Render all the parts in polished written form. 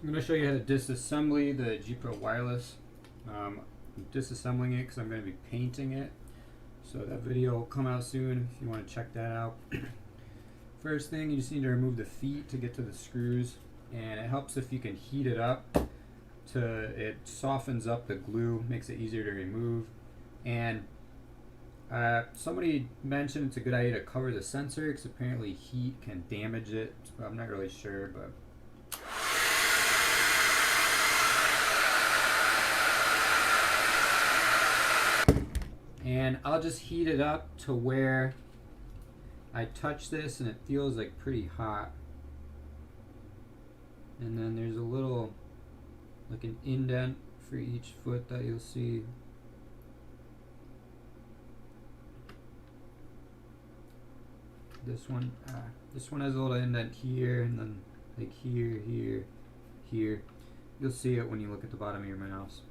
I'm going to show you how to disassembly the Gpro wireless. I'm disassembling it because I'm going to be painting it. So that video will come out soon if you want to check that out. First thing, you just need to remove the feet to get to the screws. And it helps if you can heat it up. It softens up the glue, makes it easier to remove. And somebody mentioned it's a good idea to cover the sensor because apparently heat can damage it. So I'm not really sure, but and I'll just heat it up to where I touch this and it feels like pretty hot. And then there's a little, like an indent for each foot that you'll see. This one has a little indent here, and then like here, here, here. You'll see it when you look at the bottom of your mouse.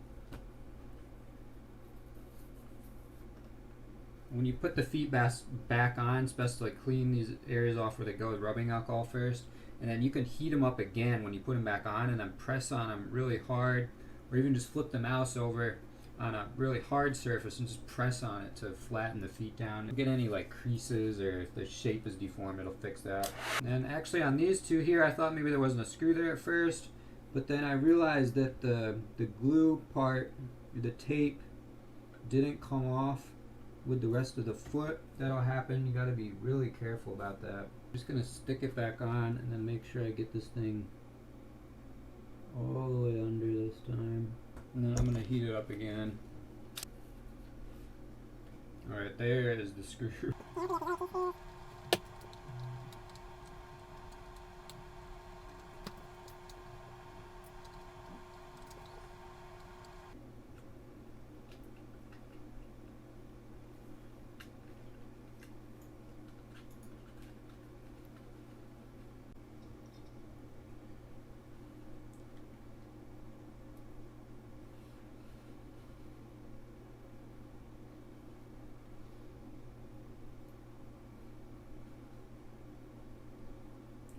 When you put the feet back on, it's best to like clean these areas off where they go with rubbing alcohol first, and then you can heat them up again when you put them back on, and then press on them really hard, or even just flip the mouse over on a really hard surface and just press on it to flatten the feet down. If you get any like creases or if the shape is deformed, it'll fix that. And actually on these two here, I thought maybe there wasn't a screw there at first, but then I realized that the glue part, the tape, didn't come off with the rest of the foot. That'll happen. You got to be really careful about that. I'm just gonna stick it back on and then make sure I get this thing all the way under this time. And then I'm going to heat it up again. Alright, there is the screw.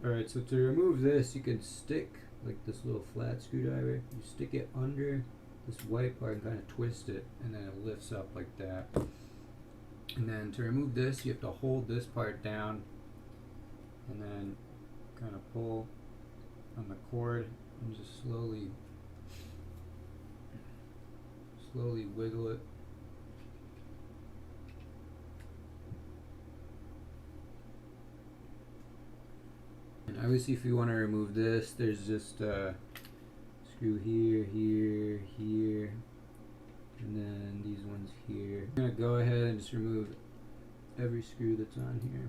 Alright, so to remove this, you can stick like this little flat screwdriver. You stick it under this white part and kind of twist it, and then it lifts up like that. And then to remove this, you have to hold this part down and then kind of pull on the cord and just slowly wiggle it. And obviously if you want to remove this, there's just a screw here, here, here, and then these ones here. I'm going to go ahead and just remove every screw that's on here.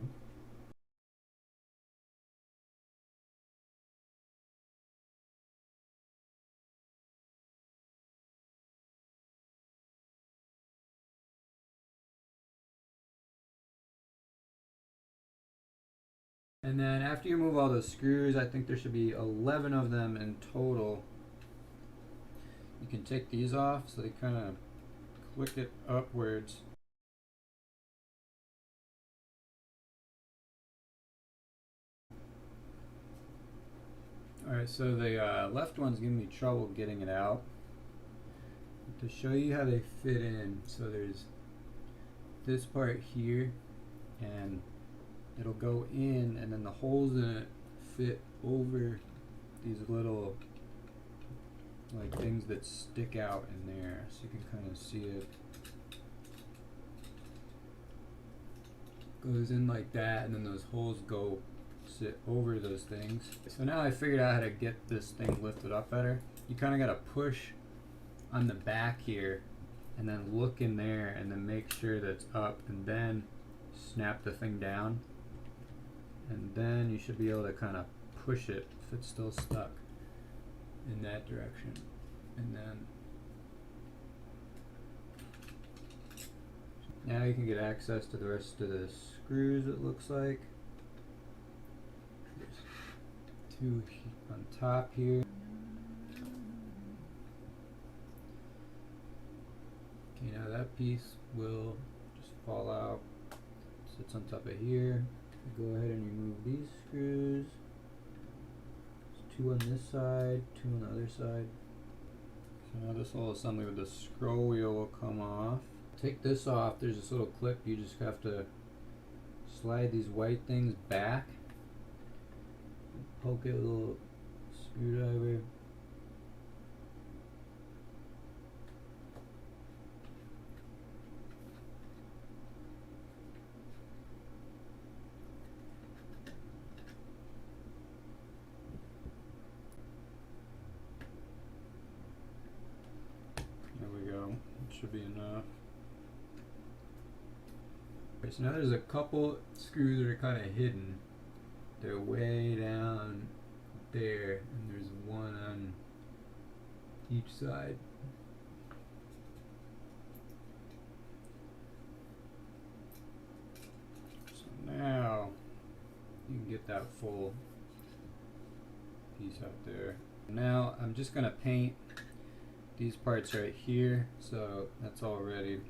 And then after you remove all those screws, I think there should be 11 of them in total. You can take these off so they kind of click it upwards. Alright, so the left one's giving me trouble getting it out. To show you how they fit in, so there's this part here, and it'll go in, and then the holes in it fit over these little like things that stick out in there, so you can kind of see it. Goes in like that, and then those holes go sit over those things. So now I figured out how to get this thing lifted up better. You kind of got to push on the back here and then look in there and then make sure that's up, and then snap the thing down. And then you should be able to kind of push it if it's still stuck in that direction. And then now you can get access to the rest of the screws, it looks like. There's two on top here. Okay, now that piece will just fall out. It sits on top of here. Go ahead and remove these screws. There's 2 on this side, 2 on the other side. So now this whole assembly with the scroll wheel will come off. Take this off, there's this little clip, you just have to slide these white things back, poke it with a little screwdriver. There we go, it should be enough. Okay, so now there's a couple screws that are kind of hidden. They're way down there, and there's one on each side. So now you can get that full piece out there. Now I'm just gonna paint these parts right here, so that's all ready.